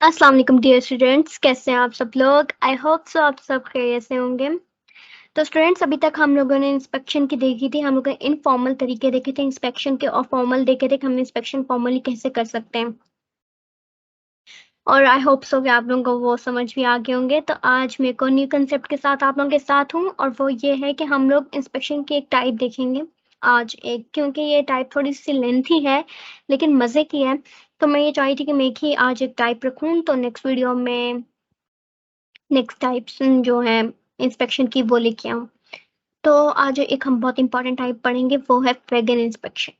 अस्सलाम वालेकुम dear students, कैसे हैं आप सब लोग। आई होप सो आप सब खैरियत से होंगे। तो स्टूडेंट्स, अभी तक हम लोगों ने इंस्पेक्शन की देखी थी, हम लोगों ने इनफॉर्मल तरीके देखे थे इंस्पेक्शन के और फॉर्मल देखे थे कि हम इंस्पेक्शन फॉर्मली कैसे कर सकते हैं। और आई होप सो कि आप लोगों को वो समझ भी आ गए होंगे। तो आज मेरे को न्यू कंसेप्ट के साथ आप लोगों के साथ हूँ और वो ये है कि हम लोग इंस्पेक्शन की एक टाइप देखेंगे आज एक, क्योंकि ये टाइप थोड़ी सी लेंथी है लेकिन मज़े की है। तो मैं ये चाही थी कि मैं एक ही आज एक टाइप रखूँ, तो नेक्स्ट वीडियो में नेक्स्ट टाइप्स जो है इंस्पेक्शन की वो लेके आऊँ। तो आज एक हम बहुत इंपॉर्टेंट टाइप पढ़ेंगे, वो है वैगन इंस्पेक्शन।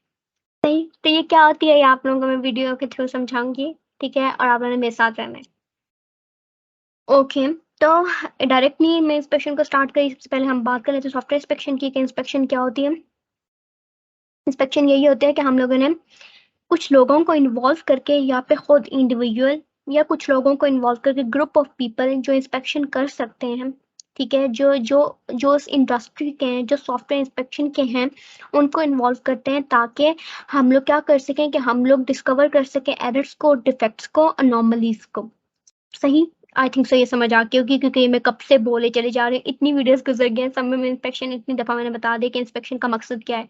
सही, तो ये क्या होती है ये आप लोगों को मैं वीडियो के थ्रू समझाऊंगी, ठीक है, और आप लोगों ने मेरे साथ रहना है। ओके, तो डायरेक्टली मैं इंस्पेक्शन को स्टार्ट करी, सबसे पहले हम बात कर लेते हैं सॉफ्टवेयर इंस्पेक्शन की कि इंस्पेक्शन क्या होती है। इंस्पेक्शन यही होता है कि हम लोगों ने कुछ लोगों को इन्वॉल्व करके या फिर खुद इंडिविजुअल या कुछ लोगों को इन्वॉल्व करके ग्रुप ऑफ पीपल जो इंस्पेक्शन कर सकते हैं, ठीक है, जो जो जो इस इंडस्ट्री के हैं, जो सॉफ्टवेयर इंस्पेक्शन के हैं, उनको इन्वॉल्व करते हैं ताकि हम लोग क्या कर सकें कि हम लोग डिस्कवर कर सकें एरर्स को, डिफेक्ट्स को, अनोमलीज को। सही, आई थिंक सो ये समझ आ गई होगी क्योंकि मैं कब से बोले चले जा रहे हैं, इतनी वीडियोस गुजर गए हैं, सब में इंस्पेक्शन इतनी दफ़ा मैंने बता दिया कि इंस्पेक्शन का मकसद क्या है।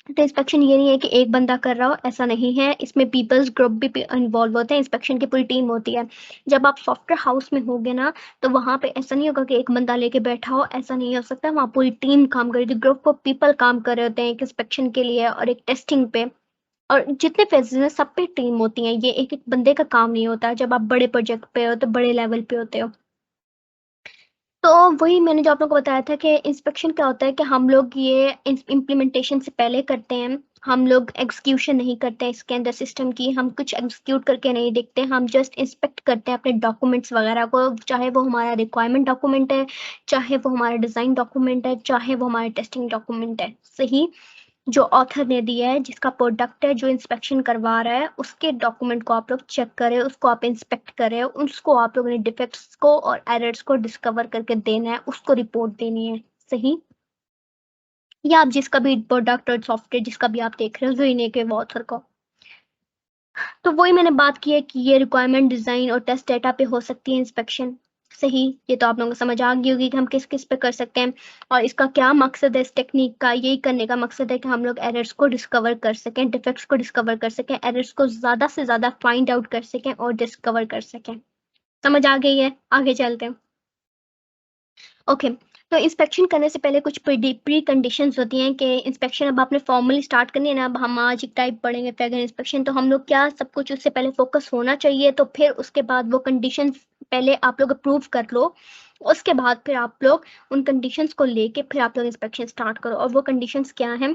तो इंस्पेक्शन ये नहीं है कि एक बंदा कर रहा हो, ऐसा नहीं है, इसमें पीपल्स ग्रुप भी इन्वॉल्व होते हैं, इंस्पेक्शन की पूरी टीम होती है। जब आप सॉफ्टवेयर हाउस में होगे ना, तो वहाँ पे ऐसा नहीं होगा कि एक बंदा लेके बैठा हो, ऐसा नहीं हो सकता, वहाँ पूरी टीम काम कर रही थी, ग्रुप ऑफ पीपल काम कर रहे होते हैं एक इंस्पेक्शन के लिए और एक टेस्टिंग पे। और जितने फेजेस हैं सब पे टीम होती है, ये एक एक बंदे का काम नहीं होता। जब आप बड़े प्रोजेक्ट पे हो तो बड़े लेवल पे होते हो। तो वही मैंने जो आप लोगों को बताया था कि इंस्पेक्शन क्या होता है कि हम लोग ये इम्प्लीमेंटेशन से पहले करते हैं, हम लोग एग्जीक्यूशन नहीं करते हैं इसके अंदर सिस्टम की, हम कुछ एग्जीक्यूट करके नहीं देखते, हम जस्ट इंस्पेक्ट करते हैं अपने डॉक्यूमेंट्स वगैरह को, चाहे वो हमारा रिक्वायरमेंट डॉक्यूमेंट है, चाहे वो हमारा डिज़ाइन डॉक्यूमेंट है, चाहे वो हमारा टेस्टिंग डॉक्यूमेंट है। सही, जो ऑथर ने दिया है, जिसका प्रोडक्ट है, जो इंस्पेक्शन करवा रहा है, उसके डॉक्यूमेंट को आप लोग चेक करें, उसको आप इंस्पेक्ट करें, उसको आप लोगों ने डिफेक्ट्स को और एरर्स को डिस्कवर करके देना है, उसको रिपोर्ट देनी है। सही, या आप जिसका भी प्रोडक्ट और सॉफ्टवेयर जिसका भी आप देख रहे हो, जो के वो ऑथर को। तो वही मैंने बात की है कि ये रिक्वायरमेंट डिज़ाइन और टेस्ट डेटा पे हो सकती है इंस्पेक्शन। सही, ये तो आप लोगों को समझ आ गई होगी कि हम किस किस पे कर सकते हैं और इसका क्या मकसद है। इस टेक्निक का यही करने का मकसद है कि हम लोग एरर्स को डिस्कवर कर सकें, डिफेक्ट्स को डिस्कवर कर सकें, एरर्स को ज़्यादा से ज़्यादा फाइंड आउट कर सकें और डिस्कवर कर सकें। समझ आ गई है, आगे चलते हैं। ओके, तो इंस्पेक्शन करने से पहले कुछ प्री कंडीशंस होती हैं कि इंस्पेक्शन अब आपने फॉर्मली स्टार्ट करनी है ना, अब हम आज एक टाइप पढ़ेंगे वैगन इंस्पेक्शन, तो हम लोग क्या सब कुछ उससे पहले फोकस होना चाहिए, तो फिर उसके बाद वो कंडीशंस पहले आप लोग अप्रूव कर लो, उसके बाद फिर आप लोग उन कंडीशंस को लेके फिर आप लोग इंस्पेक्शन स्टार्ट करो। और वो कंडीशंस क्या हैं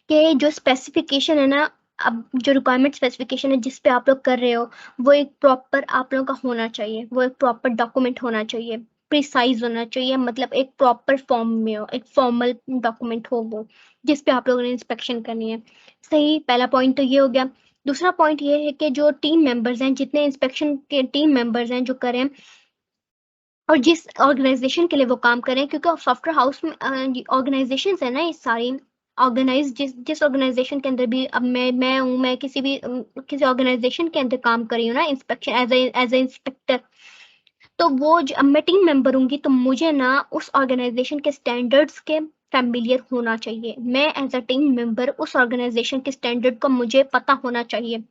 कि जो स्पेसिफिकेशन है ना, अब जो रिक्वायरमेंट स्पेसिफिकेशन है जिस पे आप लोग कर रहे हो, वो एक प्रॉपर आप लोगों का होना चाहिए, वो एक प्रॉपर डॉक्यूमेंट होना चाहिए, प्रिसाइज होना चाहिए, मतलब एक प्रॉपर फॉर्म में हो, एक फॉर्मल डॉक्यूमेंट हो वो, जिस पे आप लोगों ने इंस्पेक्शन करनी है। सही, पहला पॉइंट तो ये हो गया। दूसरा पॉइंट ये है कि जो टीम मेंबर्स हैं, जितने इंस्पेक्शन के टीम मेंबर्स हैं जो करें और जिस ऑर्गेनाइजेशन के लिए वो काम करें, क्योंकि सॉफ्टवेयर हाउस में ऑर्गेनाइजेशन है ना, ये सारी ऑर्गेनाइज जिस जिस ऑर्गेनाइजेशन के अंदर भी, अब मैं हूँ, मैं किसी भी किसी ऑर्गेनाइजेशन के अंदर काम कर रही हूँ ना, इंस्पेक्शन एज ए इंस्पेक्टर, तो वो अब मैं टीम मेंबर हूँगी, तो मुझे ना उस ऑर्गेनाइजेशन के स्टैंडर्ड्स के फैमिलियर होना चाहिए। मैं एज अ टीम मेंबर उस ऑर्गेनाइजेशन के स्टैंडर्ड का मुझे पता होना चाहिए।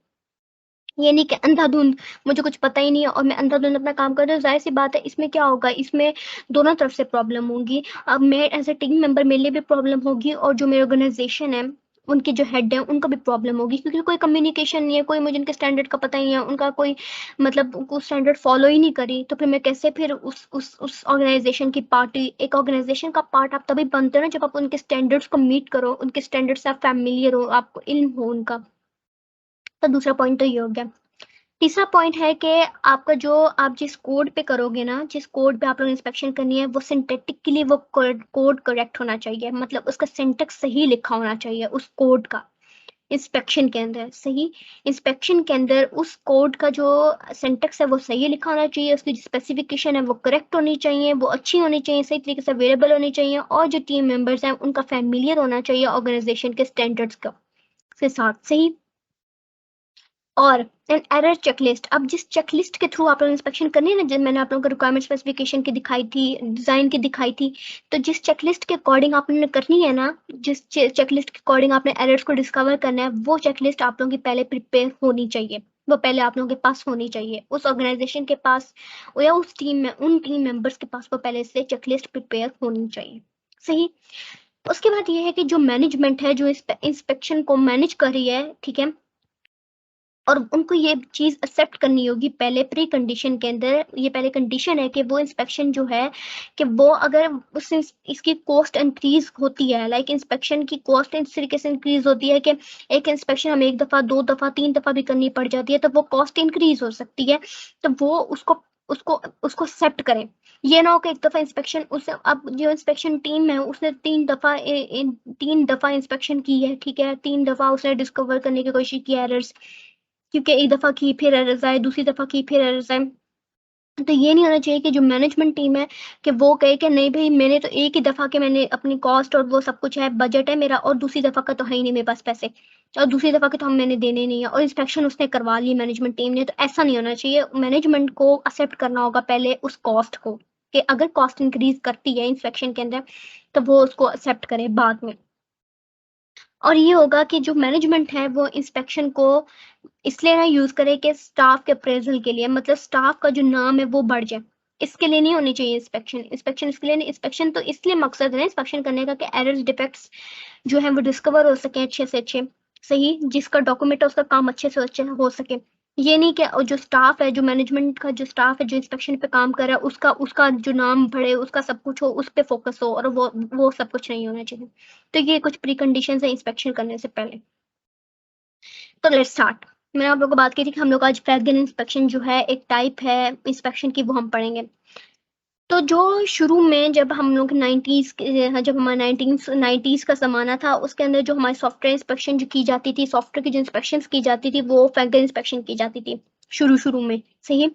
ये नहीं कि अंधाधुंध मुझे कुछ पता ही नहीं है और मैं अंधाधुंध अपना काम कर रही हूँ। ज़ाहिर सी बात है, इसमें क्या होगा, इसमें दोनों तरफ से प्रॉब्लम होगी। अब मैं एज अ टीम मेंबर, मेरे लिए भी प्रॉब्लम होगी और जो मेरी ऑर्गेनाइजेशन है, उनके जो हेड है, उनका भी प्रॉब्लम होगी, क्योंकि कोई कम्युनिकेशन नहीं है, कोई मुझे उनके स्टैंडर्ड का पता ही है, उनका कोई मतलब कुछ स्टैंडर्ड फॉलो ही नहीं करी, तो फिर मैं कैसे फिर उस ऑर्गेनाइजेशन की पार्टी, एक ऑर्गेनाइजेशन का पार्ट आप तभी बनते हो ना जब आप उनके स्टैंडर्ड्स को मीट करो, उनके स्टैंडर्ड से आप फैमिलियर हो, आपको इल्म हो उनका। तो दूसरा पॉइंट तो ये हो गया। तीसरा पॉइंट है कि आपका जो आप जिस कोड पे करोगे ना, जिस कोड पे आप लोग इंस्पेक्शन करनी है, वो सिंटैक्टिकली वो कोड करेक्ट होना चाहिए, मतलब उसका सिंटैक्स सही लिखा होना चाहिए उस कोड का इंस्पेक्शन के अंदर। सही, इंस्पेक्शन के अंदर उस कोड का जो सिंटैक्स है वो सही लिखा होना चाहिए, उसकी जो स्पेसिफिकेशन है वो करेक्ट होनी चाहिए, वो अच्छी होनी चाहिए, सही तरीके से अवेलेबल होनी चाहिए, और जो टीम मेंबर्स हैं उनका फैमिलियर होना चाहिए ऑर्गेनाइजेशन के स्टैंडर्ड्स का के साथ। सही, और एंड एरर चेकलिस्ट। अब जिस चेकलिस्ट के थ्रू आप लोग इंस्पेक्शन करनी है ना, जिस मैंने आप लोगों को रिक्वायरमेंट स्पेसिफिकेशन की दिखाई थी, डिजाइन की दिखाई थी, तो जिस चेकलिस्ट के अकॉर्डिंग आपने करनी है ना, जिस चेकलिस्ट के अकॉर्डिंग आपने एरर्स को डिस्कवर करना है, वो चेकलिस्ट आप लोगों की पहले प्रिपेयर होनी चाहिए, वो पहले आप लोगों के पास होनी चाहिए, उस ऑर्गेनाइजेशन के पास या उस टीम में, उन टीम मेंबर्स के पास वो पहले से चेकलिस्ट प्रिपेयर होनी चाहिए। सही। उसके बाद ये है कि जो मैनेजमेंट है, जो इंस्पेक्शन को मैनेज कर रही है, ठीक है, और उनको ये चीज एक्सेप्ट करनी होगी पहले प्री कंडीशन के अंदर। ये पहले कंडीशन है कि वो इंस्पेक्शन जो है, कि वो अगर उससे इसकी कॉस्ट इंक्रीज होती है, लाइक इंस्पेक्शन की कॉस्ट इस तरीके से इंक्रीज होती है कि एक इंस्पेक्शन हमें 1 दफा 2 दफा 3 दफा भी करनी पड़ जाती है, तो वो कॉस्ट इंक्रीज हो सकती है, तो वो उसको उसको उसको एक्सेप्ट करें। ये ना हो कि 1 दफा इंस्पेक्शन, उस अब जो इंस्पेक्शन टीम है उसने 3 दफा इंस्पेक्शन की है, ठीक है, 3 दफा उसने डिस्कवर करने की कोशिश की एरर्स, क्योंकि 1 दफा की फिर एरर्स आए, दूसरी दफा की फिर एरर्स आए। तो ये नहीं होना चाहिए कि जो मैनेजमेंट टीम है कि वो कहे कि नहीं भाई, मैंने तो एक ही दफा के मैंने अपनी कॉस्ट और वो सब कुछ है, बजट है मेरा, और दूसरी दफा का तो है ही नहीं मेरे पास पैसे, और दूसरी दफा के तो हम मैंने देने नहीं है, और इंस्पेक्शन उसने करवा ली मैनेजमेंट टीम ने। तो ऐसा नहीं होना चाहिए। मैनेजमेंट को एक्सेप्ट करना होगा पहले उस कॉस्ट को, कि अगर कॉस्ट इंक्रीज करती है इंस्पेक्शन के अंदर, तो वो उसको एक्सेप्ट करे बाद में। और ये होगा कि जो मैनेजमेंट है वो इंस्पेक्शन को इसलिए ना यूज करे कि स्टाफ के अप्रेजल के लिए, मतलब स्टाफ का जो नाम है वो बढ़ जाए, इसके लिए नहीं होनी चाहिए इंस्पेक्शन। इंस्पेक्शन इसके लिए नहीं, इंस्पेक्शन तो इसलिए मकसद है इंस्पेक्शन करने का कि एरर्स डिफेक्ट्स जो है वो डिस्कवर हो सके अच्छे से अच्छे। सही। जिसका डॉक्यूमेंट है उसका काम अच्छे से अच्छे हो सके। ये नहीं कि जो स्टाफ है, जो मैनेजमेंट का जो स्टाफ है जो इंस्पेक्शन पे काम कर रहा है, उसका उसका जो नाम बढ़े, उसका सब कुछ हो, उस पे फोकस हो, और वो सब कुछ नहीं होना चाहिए। तो ये कुछ प्री कंडीशन है इंस्पेक्शन करने से पहले। तो लेट्स स्टार्ट। मैंने आप लोगों को बात की थी कि हम लोग आज फ्रेगरेंस इंस्पेक्शन जो है एक टाइप है इंस्पेक्शन की, वो हम पढ़ेंगे। तो जो शुरू में जब हम लोग 90s जब हमारा 1990s का ज़माना था, उसके अंदर जो हमारी सॉफ्टवेयर इंस्पेक्शन जो की जाती थी, सॉफ्टवेयर की जो इंस्पेक्शन की जाती थी, वो फ्रेगरेंस इंस्पेक्शन की जाती थी शुरू शुरू में। सही।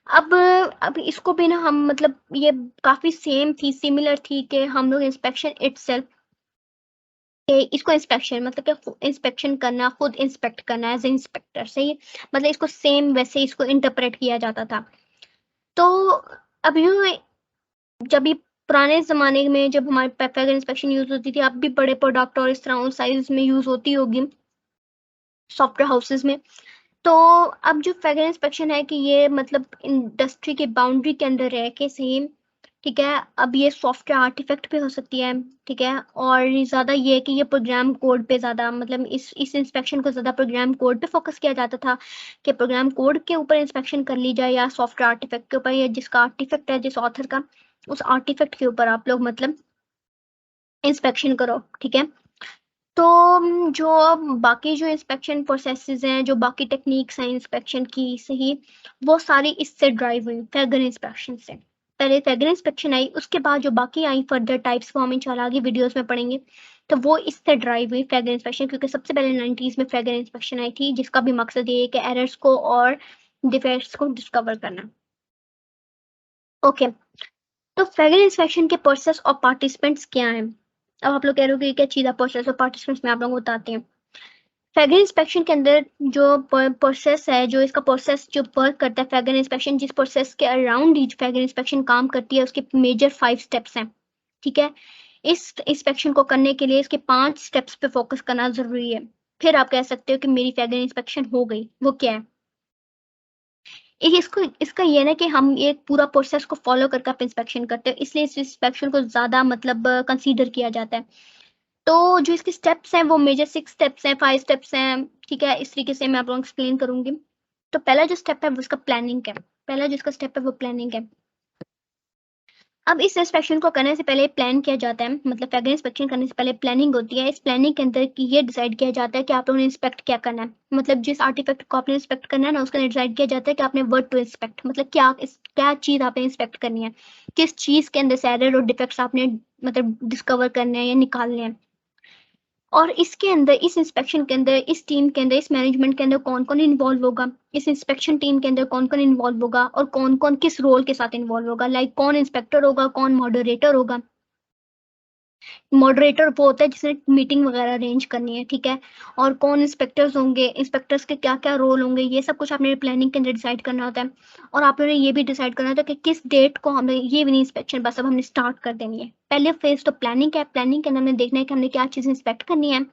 अब इसको भी ना हम, मतलब ये काफ़ी सेम थी, सिमिलर थी, कि हम लोग इंस्पेक्शन इटसेल्फ, इसको इंस्पेक्शन मतलब क्या, इंस्पेक्शन करना, खुद इंस्पेक्ट करना एज इंस्पेक्टर। सही। मतलब इसको सेम वैसे इसको इंटरप्रेट किया जाता था। तो अब यूं, जब भी पुराने ज़माने में जब हमारे पेपर इंस्पेक्शन यूज़ होती थी, अब भी बड़े प्रोडक्ट और इस तरह उस साइज़ में यूज़ होती होगी सॉफ्टवेयर हाउसेज़ में। तो अब जो फ्रेगरेंस इंस्पेक्शन है कि ये मतलब इंडस्ट्री की बाउंड्री के अंदर रह के सेम, ठीक है, अब ये सॉफ्टवेयर आर्टिफैक्ट पे हो सकती है, ठीक है, और ज़्यादा ये है कि ये प्रोग्राम कोड पे ज़्यादा, मतलब इस इंस्पेक्शन को ज़्यादा प्रोग्राम कोड पे फोकस किया जाता था, कि प्रोग्राम कोड के ऊपर इंस्पेक्शन कर ली जाए, या सॉफ्टवेयर आर्टिफैक्ट के ऊपर, या जिसका आर्टिफैक्ट है जिस ऑथर का, उस आर्टिफैक्ट के ऊपर आप लोग मतलब इंस्पेक्शन करो। ठीक है। तो जो बाकी जो इंस्पेक्शन प्रोसेसेस हैं, जो बाकी टेक्निक्स हैं इंस्पेक्शन की, सही, वो सारी इससे ड्राइव हुई फ्रेगरेंस इंस्पेक्शन से। पहले फ्रेगरेंस इंस्पेक्शन आई, उसके बाद जो बाकी आई फर्दर टाइप्स, वो हम इंशाल्लाह आगे वीडियोस में पढ़ेंगे। तो वो इससे ड्राइव हुई फ्रेगरेंस इंस्पेक्शन, क्योंकि सबसे पहले 90s में फ्रेगरेंस इंस्पेक्शन आई थी, जिसका भी मकसद ये है कि एरर्स को और डिफेक्ट्स को डिस्कवर करना। ओके। तो फ्रेगरेंस इंस्पेक्शन के प्रोसेस और पार्टिसिपेंट्स क्या हैं? अब आप लोग कह रहे हो कि क्या चीज़ है प्रोसेस और पार्टिसिपेंट्स, में आप लोगों को बताते हैं। फ्रेगरेंस इंस्पेक्शन के अंदर जो प्रोसेस है, जो इसका प्रोसेस जो वर्क करता है फ्रेगरेंस इंस्पेक्शन, जिस प्रोसेस के अराउंड ही फ्रेगरेंस इंस्पेक्शन काम करती है, उसके मेजर 5 स्टेप्स हैं। ठीक है। इस इंस्पेक्शन को करने के लिए इसके 5 स्टेप्स पे फोकस करना जरूरी है। फिर आप कह सकते हो कि मेरी फ्रेगरेंस इंस्पेक्शन हो गई। वो क्या है? एक इसको इसका ये ना कि हम एक पूरा प्रोसेस को फॉलो करके आप इंस्पेक्शन करते हैं, इसलिए इस इंस्पेक्शन को ज्यादा मतलब कंसीडर किया जाता है। तो जो इसके स्टेप्स हैं वो मेजर 6 स्टेप्स हैं, 5 स्टेप्स हैं। ठीक है, इस तरीके से मैं आप लोगों को एक्सप्लेन करूंगी। तो पहला जो स्टेप है वो उसका प्लानिंग है। पहला जो इसका स्टेप है वो प्लानिंग है। अब इस इंस्पेक्शन को करने से पहले प्लान किया जाता है, मतलब फ्रेगरेंस इंस्पेक्शन करने से पहले प्लानिंग होती है। इस प्लानिंग के अंदर की ये डिसाइड किया जाता है कि आप लोगों ने इंस्पेक्ट क्या करना है, मतलब जिस आर्टिफैक्ट को आपने इंस्पेक्ट करना है ना, उसका डिसाइड किया जाता है कि आपने वर्ड टू इंस्पेक्ट, मतलब क्या चीज आपने इंस्पेक्ट करनी है, किस चीज के अंदर से एरर और डिफेक्ट्स आपने मतलब डिस्कवर करने हैं या निकालने हैं। और इसके अंदर, इस इंस्पेक्शन के अंदर, इस टीम के अंदर, इस मैनेजमेंट के अंदर कौन कौन इन्वॉल्व होगा, इस इंस्पेक्शन टीम के अंदर कौन कौन इन्वॉल्व होगा, और कौन कौन किस रोल के साथ इन्वॉल्व होगा, लाइक कौन इंस्पेक्टर होगा, कौन मॉडरेटर होगा। मॉडरेटर वो होता है जिसने मीटिंग वगैरह अरेंज करनी है, ठीक है। और कौन इंस्पेक्टर्स होंगे, इंस्पेक्टर्स के क्या क्या रोल होंगे, ये सब कुछ आपने प्लानिंग के अंदर डिसाइड करना होता है। और आप लोगों ने ये भी डिसाइड करना होता है कि किस डेट को हमने ये भी नहीं इंस्पेक्शन बस अब हमने स्टार्ट कर देनी है। पहले फेज तो प्लानिंग है, प्लानिंग के अंदर हमने देखना है कि हमने क्या चीज़ इंस्पेक्ट करनी है,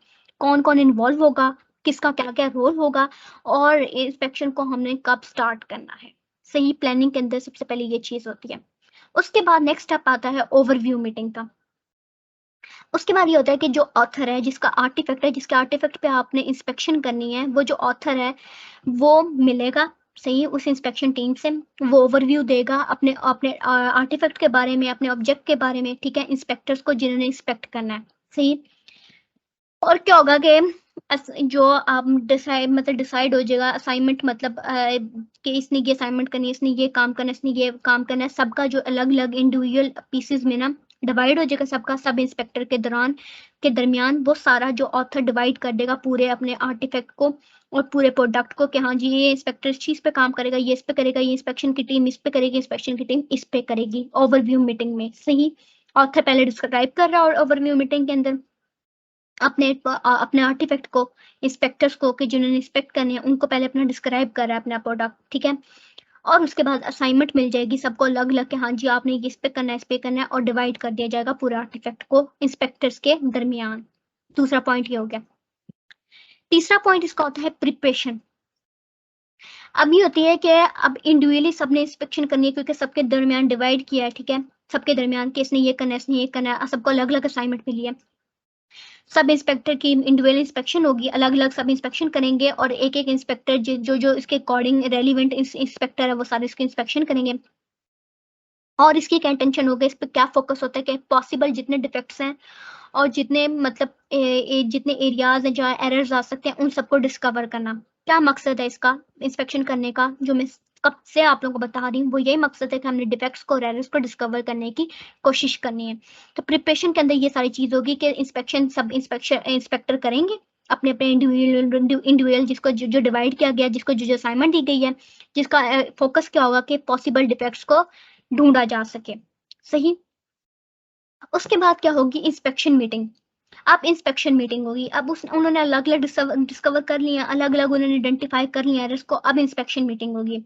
कौन कौन इन्वॉल्व होगा, किसका क्या क्या रोल होगा, और इंस्पेक्शन को हमने कब स्टार्ट करना है। सही, प्लानिंग के अंदर सबसे पहले ये चीज़ होती है। उसके बाद नेक्स्ट स्टेप आता है ओवरव्यू मीटिंग का। उसके बाद ये होता है कि जो ऑथर है, जिसका आर्टिफैक्ट है, जिसके आर्टिफैक्ट पे आपने इंस्पेक्शन करनी है, वो जो ऑथर है वो मिलेगा, सही, उस इंस्पेक्शन टीम से। वो ओवरव्यू देगा अपने अपने आर्टिफैक्ट के बारे में, अपने ऑब्जेक्ट के बारे में, ठीक है, इंस्पेक्टर्स को जिन्होंने इंस्पेक्ट करना है, सही। और क्या होगा कि जो आप डिसाइड हो जाएगा असाइनमेंट, मतलब कि इसने ये असाइनमेंट करनी है, इसने ये काम करना है, इसने ये काम करना है, सबका जो अलग अलग इंडिविजुअल पीसेस में ना डिवाइड हो जाएगा, सबका सब इंस्पेक्टर के दरमियान वो सारा जो ऑथर डिवाइड कर देगा पूरे अपने आर्टिफैक्ट को और पूरे प्रोडक्ट को, कि हाँ जी ये इंस्पेक्टर इस चीज़ पे काम करेगा, ये इस पे करेगा, ये इंस्पेक्शन की टीम इस पे करेगी, इंस्पेक्शन की टीम इस पे करेगी, ओवरव्यू मीटिंग में, सही। ऑथर पहले डिस्क्राइब कर रहा है और ओवरव्यू मीटिंग के अंदर अपने आर्टिफैक्ट को, इंस्पेक्टर्स को, कि जिन्होंने इंस्पेक्ट करने हैं उनको पहले अपना डिस्क्राइब कर रहा है अपना प्रोडक्ट, ठीक है। और उसके बाद असाइनमेंट मिल जाएगी सबको अलग अलग, कि हाँ जी आपने ये इस पे करना है, इस पे करना है, और डिवाइड कर दिया जाएगा पूरे आर्टिफैक्ट को इंस्पेक्टर्स के दरमियान। दूसरा पॉइंट ये हो गया। तीसरा पॉइंट इसका होता है प्रिपरेशन। अब ये होती है कि अब इंडिविजुअली सबने इंस्पेक्शन करनी है, क्योंकि सबके दरमियान डिवाइड किया है, ठीक है, सबके दरमियान कि इसने ये करना है, इसने ये करना है, सबको अलग अलग असाइनमेंट मिली है। सब इंस्पेक्टर की इंडिविजुअल इंस्पेक्शन होगी, अलग अलग सब इंस्पेक्शन करेंगे, और एक एक इंस्पेक्टर जो जो इसके अकॉर्डिंग रेलिवेंट इंस्पेक्टर है वो सारे इसके इंस्पेक्शन करेंगे। और इसकी क्या इंटेंशन होगा, इस पर क्या फोकस होता है कि पॉसिबल जितने डिफेक्ट्स हैं और जितने मतलब जितने एरियाज हैं जहाँ एरर्स आ सकते हैं उन सबको डिस्कवर करना। क्या मकसद है इसका इंस्पेक्शन करने का, जो मैं कब से आप लोगों को बता रही हूँ, वो यही मकसद है कि हमने डिफेक्ट्स को और एरर्स को डिस्कवर करने की कोशिश करनी है। तो प्रिपरेशन के अंदर ये सारी चीज़ होगी कि इंस्पेक्शन सब इंस्पेक्टर करेंगे अपने अपने इंडिविजुअल जिसको जो डिवाइड किया गया, जिसको जो असाइनमेंट दी गई है, जिसका फोकस क्या होगा कि पॉसिबल डिफेक्ट्स को ढूंढा जा सके, सही। उसके बाद क्या होगी, इंस्पेक्शन मीटिंग। अब इंस्पेक्शन मीटिंग होगी, अब उस उन्होंने अलग अलग डिस्कवर कर लिया, अलग अलग उन्होंने आइडेंटिफाई कर लिया एरर्स को, अब इंस्पेक्शन मीटिंग होगी।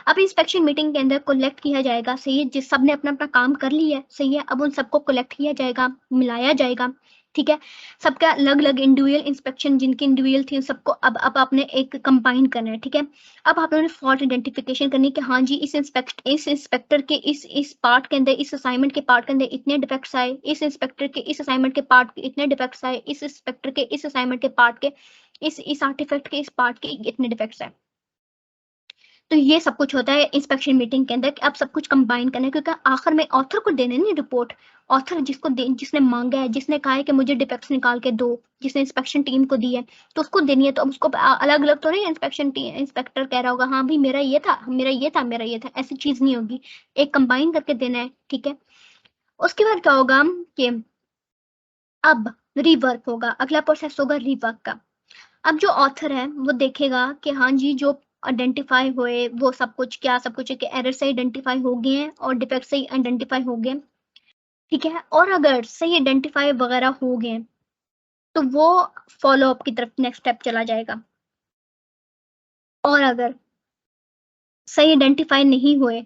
अब इंस्पेक्शन मीटिंग के अंदर कलेक्ट किया जाएगा, सही है, जिस सब ने अपना अपना काम कर लिया है, सही है, अब उन सबको कलेक्ट किया जाएगा, मिलाया जाएगा, ठीक है। सबका अलग अलग इंडिविजुअल इंस्पेक्शन जिनकी इंडिविजुअल थी सबको अब आपने एक कंबाइन करना है, ठीक है। अब आप लोगों ने फॉल्ट आइडेंटिफिकेशन करनी कि हाँ जी इस इंस्पेक्टर के इस पार्ट के अंदर, इस असाइनमेंट के पार्ट के अंदर इतने डिफेक्ट्स आए, इस इंस्पेक्टर के इस असाइनमेंट के पार्ट के इतने डिफेक्ट्स आए, इस इंस्पेक्टर के इस असाइनमेंट के पार्ट के इस आर्टिफैक्ट के इस पार्ट के इतने डिफेक्ट्स आए। तो ये सब कुछ होता है इंस्पेक्शन मीटिंग के अंदर कि अब सब कुछ कंबाइन करना है, क्योंकि आखिर में ऑथर को देने नहीं रिपोर्ट। ऑथर जिसने मांगा है, जिसने कहा है कि मुझे डिफेक्ट्स निकाल के दो, जिसने इंस्पेक्शन टीम को दी है, तो उसको देनी है। तो अब उसको अलग अलग तो नहीं इंस्पेक्टर कह रहा होगा हाँ भाई मेरा ये था, मेरा ये था, मेरा ये था, ऐसी चीज नहीं होगी, एक कंबाइन करके देना है, ठीक है। उसके बाद क्या होगा कि अब रीवर्क होगा, अगला प्रोसेस होगा रीवर्क का। अब जो ऑथर है वो देखेगा कि हाँ जी जो आइडेंटिफाई हुए वो सब कुछ, क्या सब कुछ है कि एरर से आइडेंटिफाई हो गए हैं और डिफेक्ट से आइडेंटिफाई हो गए, ठीक है। और अगर सही आइडेंटिफाई वगैरह हो गए तो वो फॉलो अप की तरफ नेक्स्ट स्टेप चला जाएगा। और अगर सही आइडेंटिफाई नहीं हुए,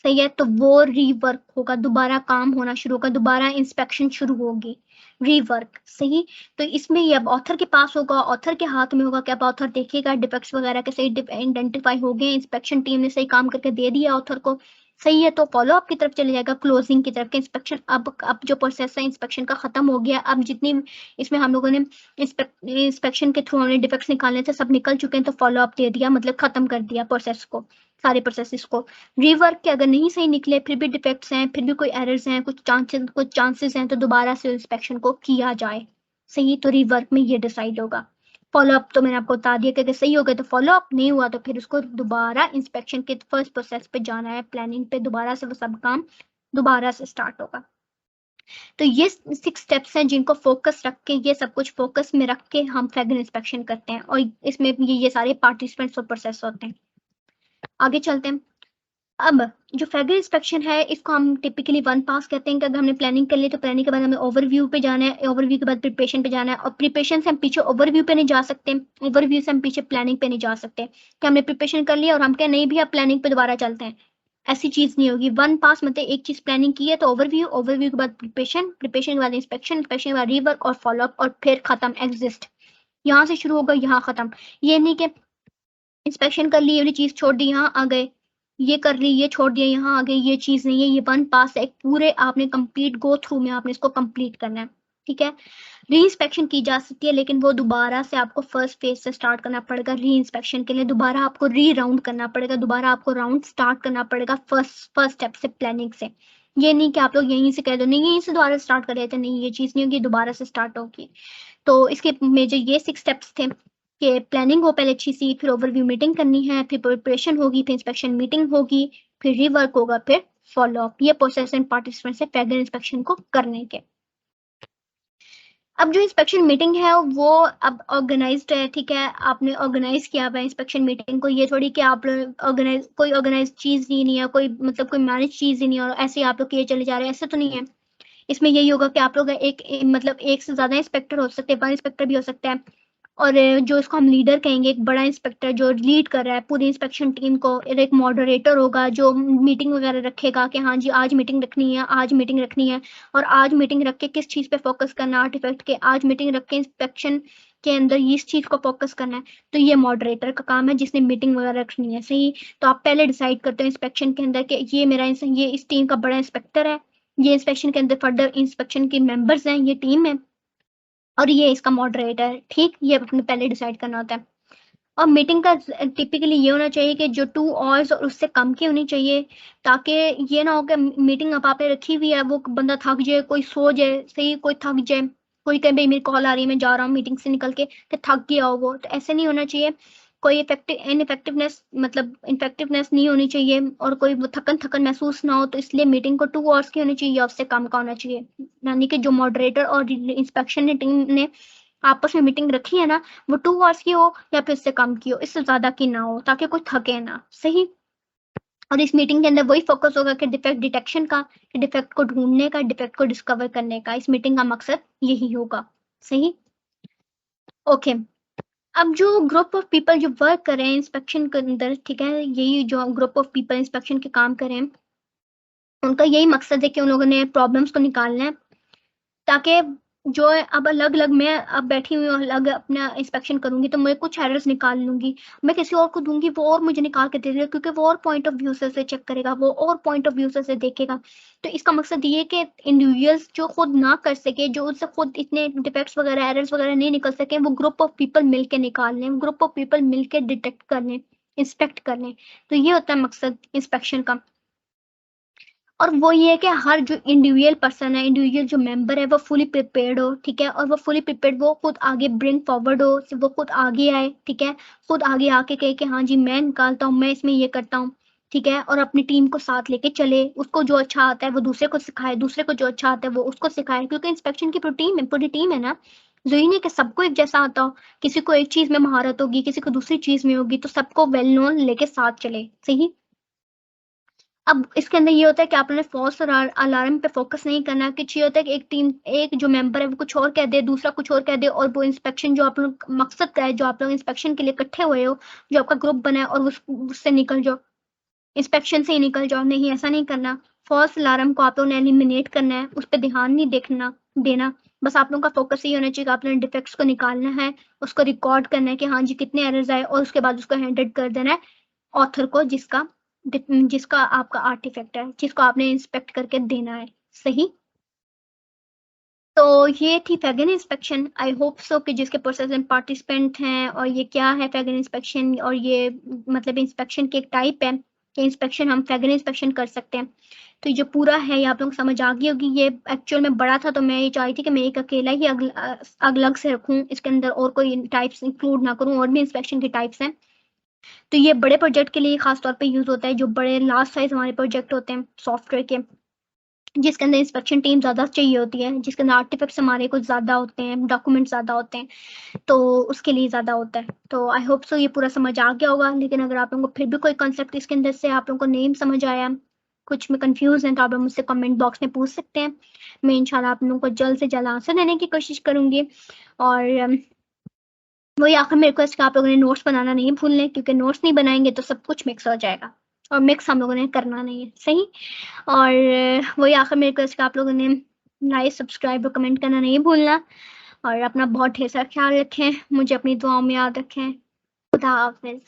सही है, तो वो रीवर्क होगा, दोबारा काम होना शुरू होगा, दोबारा इंस्पेक्शन शुरू होगी, रीवर्क, सही। तो इसमें ये अब ऑथर के पास होगा, ऑथर के हाथ में होगा कि अब ऑथर देखेगा डिफेक्ट्स वगैरह के सही आइडेंटिफाई हो गए, इंस्पेक्शन टीम ने सही काम करके दे दिया ऑथर को, सही है, तो फॉलो अप की तरफ चले जाएगा, क्लोजिंग की तरफ के इंस्पेक्शन। अब जो प्रोसेस है इंस्पेक्शन का खत्म हो गया, अब जितनी इसमें हम लोगों ने इंस्पेक्शन के थ्रू हमने डिफेक्ट्स निकालने से सब निकल चुके हैं, तो फॉलो अप दे दिया, मतलब खत्म कर दिया प्रोसेस को, सारे प्रोसेस को। रीवर्क के अगर नहीं सही निकले, फिर भी डिफेक्ट्स हैं, फिर भी कोई एरर्स हैं, कुछ चांसेस हैं, तो दोबारा से इंस्पेक्शन को किया जाए, सही। तो रीवर्क में ये डिसाइड होगा। फॉलो अप तो मैंने आपको बता दिया कि अगर सही हो गया तो फॉलो अप, नहीं हुआ तो फिर उसको दोबारा इंस्पेक्शन के फर्स्ट प्रोसेस पे जाना है, प्लानिंग पे, दोबारा से वो सब काम दोबारा से स्टार्ट होगा। तो ये 6 स्टेप्स हैं जिनको फोकस रख के, ये सब कुछ फोकस में रख के हम फ्रेगरेंस इंस्पेक्शन करते हैं, और इसमें ये सारे पार्टिसिपेंट्स और प्रोसेस होते हैं। आगे चलते हैं। अब जो फैगर इंस्पेक्शन है इसको हम टिपिकली 1 पास कहते हैं कि अगर हमने प्लानिंग कर ली तो प्लानिंग के बाद हमें ओवरव्यू पे जाना है, ओवरव्यू के बाद प्रिपरेशन पे जाना है, और प्रिपरेशन से हम पीछे ओवरव्यू पे नहीं जा सकते, ओवरव्यू से हम पीछे प्लानिंग पे नहीं जा सकते कि हमने प्रिपरेशन कर लिया और हम क्या नहीं भी अब प्लानिंग पे दोबारा चलते हैं, ऐसी चीज नहीं होगी। 1 पास मतलब एक चीज प्लानिंग की है तो ओवरव्यू, ओवरव्यू के बाद प्रिपरेशन, प्रिपरेशन के बाद इंस्पेक्शन, इंस्पेक्शन के बाद रीवर्क और फॉलोअप, और फिर खत्म एग्जिस्ट। यहाँ से शुरू होगा यहाँ खत्म। ये नहीं कि इंस्पेक्शन कर ली ये वाली चीज छोड़ दी यहाँ आ गए, ये कर ली ये छोड़ दिया यहाँ आ गए, ये चीज नहीं है। ये 1 पास है, पूरे आपने कंप्लीट गो थ्रू में आपने इसको कंप्लीट करना है, ठीक है। री इंस्पेक्शन की जा सकती है लेकिन वो दोबारा से आपको फर्स्ट फेज से स्टार्ट करना पड़ेगा। री इंस्पेक्शन के लिए दोबारा आपको री राउंड करना पड़ेगा, दोबारा आपको राउंड स्टार्ट करना पड़ेगा फर्स्ट स्टेप से, प्लानिंग से। ये नहीं कि आप लोग यहीं से कह दो नहीं यहीं से दोबारा स्टार्ट कर लेते, नहीं ये चीज नहीं होगी, दोबारा से स्टार्ट होगी। तो इसके मेजर ये 6 स्टेप्स थे कि प्लानिंग हो पहले अच्छी सी, फिर ओवरव्यू मीटिंग करनी है, फिर प्रिपरेशन होगी, फिर इंस्पेक्शन मीटिंग होगी, फिर रीवर्क होगा, फिर फॉलोअप। ये प्रोसेस एंड पार्टिसिपेंट्स है फैगर इंस्पेक्शन को करने के। अब जो इंस्पेक्शन मीटिंग है वो अब ऑर्गेनाइज्ड है, ठीक है। आपने ऑर्गेनाइज किया हुआ है इंस्पेक्शन मीटिंग को। ये थोड़ी कि आप ऑर्गेनाइज कोई ऑर्गेनाइज चीज ही नहीं है, कोई मतलब कोई मैनेज चीज ही नहीं है और ऐसे ही आप लोग किए चले जा रहे हैं, ऐसे तो नहीं है। इसमें यही होगा कि आप लोग मतलब एक से ज्यादा इंस्पेक्टर हो सकते हैं, 1 इंस्पेक्टर भी हो सकता है, और जो इसको हम लीडर कहेंगे, एक बड़ा इंस्पेक्टर जो लीड कर रहा है पूरी इंस्पेक्शन टीम को। और एक मॉडरेटर होगा जो मीटिंग वगैरह रखेगा कि हाँ जी आज मीटिंग रखनी है, आज मीटिंग रखनी है, और आज मीटिंग रख के किस चीज़ पे फोकस करना है, आर्टिफैक्ट के। आज मीटिंग रख के इंस्पेक्शन के अंदर इस चीज़ को फोकस करना है। तो ये मॉडरेटर का काम है जिसने मीटिंग वगैरह रखनी है, सही। तो आप पहले डिसाइड करते हो इंस्पेक्शन के अंदर कि ये इस टीम का बड़ा इंस्पेक्टर है, ये इंस्पेक्शन के अंदर फर्दर इंस्पेक्शन के मेंबर्स हैं, ये टीम है, और ये इसका मॉडरेटर है, ठीक। ये अपने पहले डिसाइड करना होता है। और मीटिंग का टिपिकली ये होना चाहिए कि जो 2 आवर्स और उससे कम की होनी चाहिए, ताकि ये ना हो कि मीटिंग अब आपने रखी हुई है वो बंदा थक जाए, कोई सो जाए, सही, कोई थक जाए, कोई कहे भाई मेरी कॉल आ रही है मैं जा रहा हूँ मीटिंग से निकल के, कि थक गया हो वो, तो ऐसे नहीं होना चाहिए। कोई इनफेक्टिवनेस मतलब इनफेक्टिवनेस नहीं होनी चाहिए, और कोई वो थकन थकन महसूस ना हो। तो इसलिए मीटिंग को 2 आवर्स की होनी चाहिए या उससे कम का होना चाहिए, यानी कि जो मॉडरेटर और इंस्पेक्शन टीम ने आपस में मीटिंग रखी है ना, वो 2 आवर्स की हो या फिर इससे कम की हो, इससे ज्यादा की ना हो, ताकि कोई थके ना, सही। और इस मीटिंग के अंदर वही फोकस होगा कि डिफेक्ट डिटेक्शन का, कि डिफेक्ट को ढूंढने का, डिफेक्ट को डिस्कवर करने का। इस मीटिंग का मकसद यही होगा, सही। ओके। अब जो ग्रुप ऑफ पीपल जो वर्क कर रहे हैं इंस्पेक्शन के अंदर, ठीक है, यही जो ग्रुप ऑफ पीपल इंस्पेक्शन के काम कर रहे हैं, उनका यही मकसद है कि उन लोगों ने प्रॉब्लम्स को निकालना है, ताकि जो है अब अलग-अलग मैं अब बैठी हुई हूँ, अलग अपना इंस्पेक्शन करूँगी तो मैं कुछ एरर्स निकाल लूँगी। मैं किसी और को दूँगी वो और मुझे निकाल के दे देगा, क्योंकि वो और पॉइंट ऑफ व्यू से उसे चेक करेगा, वो और पॉइंट ऑफ व्यू से उसे देखेगा। तो इसका मकसद ये है कि इंडिविजुअल्स जो खुद ना कर सके, जो उससे खुद इतने डिफेक्ट्स वगैरह, एरर्स वगैरह नहीं निकल सके, वो ग्रुप ऑफ पीपल मिलके निकाल लें, ग्रुप ऑफ पीपल मिलके डिटेक्ट कर लें, इंस्पेक्ट कर लें। तो ये होता है मकसद इंस्पेक्शन का। और वो ये है कि हर जो इंडिविजुअल पर्सन है, इंडिविजुअल जो मेंबर है वो फुली प्रिपेयर्ड हो, ठीक है। और वो फुली प्रिपेयर्ड, वो खुद आगे ब्रिंग फॉरवर्ड हो, वो खुद आगे आए, ठीक है। खुद आगे आके कहे कि हाँ जी मैं निकालता हूँ, मैं इसमें ये करता हूँ, ठीक है। और अपनी टीम को साथ लेके चले, उसको जो अच्छा आता है वो दूसरे को सिखाए, दूसरे को जो अच्छा आता है वो उसको सिखाए, क्योंकि इंस्पेक्शन की पूरी टीम है ना। जरूरी नहीं कि सबको एक जैसा आता हो, किसी को एक चीज में महारत होगी, किसी को दूसरी चीज में होगी, तो सबको वेल नोन लेके साथ चले, सही। अब इसके अंदर ये होता है कि आपने फॉल्स अलार्म पे फोकस नहीं करना। कुछ ये होता है कि एक जो मेंबर है वो कुछ और कह दे, दूसरा कुछ और कह दे, और वो इंस्पेक्शन जो आप लोग मकसद का है, जो आप लोग इंस्पेक्शन के लिए इकट्ठे हुए हो, जो आपका ग्रुप बना है, और उससे निकल जाओ, इंस्पेक्शन से ही निकल जाओ। नहीं, ऐसा नहीं करना। फॉल्स अलार्म को आप लोगों ने एलिमिनेट करना है, उस पर ध्यान नहीं देखना देना। बस आप लोगों का फोकस ये होना चाहिए कि आपने डिफेक्ट्स को निकालना है, उसको रिकॉर्ड करना है कि हाँ जी कितने एरर्स आए, और उसके बाद उसको हैंडेड कर देना है ऑथर को, जिसका आपका आर्टिफैक्ट है, जिसको आपने इंस्पेक्ट करके देना है, सही। तो ये थी फैगन इंस्पेक्शन। आई होप सो कि जिसके प्रोसेस एंड पार्टिसिपेंट हैं, और ये क्या है फैगन इंस्पेक्शन, और ये मतलब इंस्पेक्शन की एक टाइप है कि इंस्पेक्शन हम फैगन इंस्पेक्शन कर सकते हैं। तो ये जो पूरा है ये आप लोग समझ आ गई होगी। ये एक्चुअल में बड़ा था, तो मैं ये चाहती थी कि मैं एक अकेला ही अलग से रखूँ, इसके अंदर और कोई टाइप्स इंक्लूड ना करूँ, और भी इंस्पेक्शन की टाइप्स हैं। तो ये बड़े प्रोजेक्ट के लिए खास तौर पे यूज होता है, जो बड़े लार्ज साइज हमारे प्रोजेक्ट होते हैं सॉफ्टवेयर के, जिसके अंदर इंस्पेक्शन टीम ज़्यादा चाहिए होती है, जिसके अंदर आर्टिफैक्ट्स हमारे कुछ ज़्यादा होते हैं, डॉक्यूमेंट ज़्यादा होते हैं, तो उसके लिए ज़्यादा होता है। तो आई होप सो ये पूरा समझ आ गया होगा। लेकिन अगर आप लोगों को फिर भी कोई कॉन्सेप्ट इसके अंदर से आप लोगों को नहीं समझ आया, कुछ में कंफ्यूज हैं तो आप लोग मुझसे कमेंट बॉक्स में पूछ सकते हैं। मैं इंशाल्लाह आप लोगों को जल्द से जल्द आंसर देने की कोशिश करूंगी। और वही आखिर में रिक्वेस्ट कि आप लोगों ने नोट्स बनाना नहीं भूलने, क्योंकि नोट्स नहीं बनाएंगे तो सब कुछ मिक्स हो जाएगा और मिक्स हम लोगों ने करना नहीं है, सही। और वही आखिर में रिक्वेस्ट कि आप लोगों ने लाइक, सब्सक्राइब और कमेंट करना नहीं भूलना। और अपना बहुत ढेर सारा ख्याल रखें, मुझे अपनी दुआओं में याद रखें। खुदा हाफिज।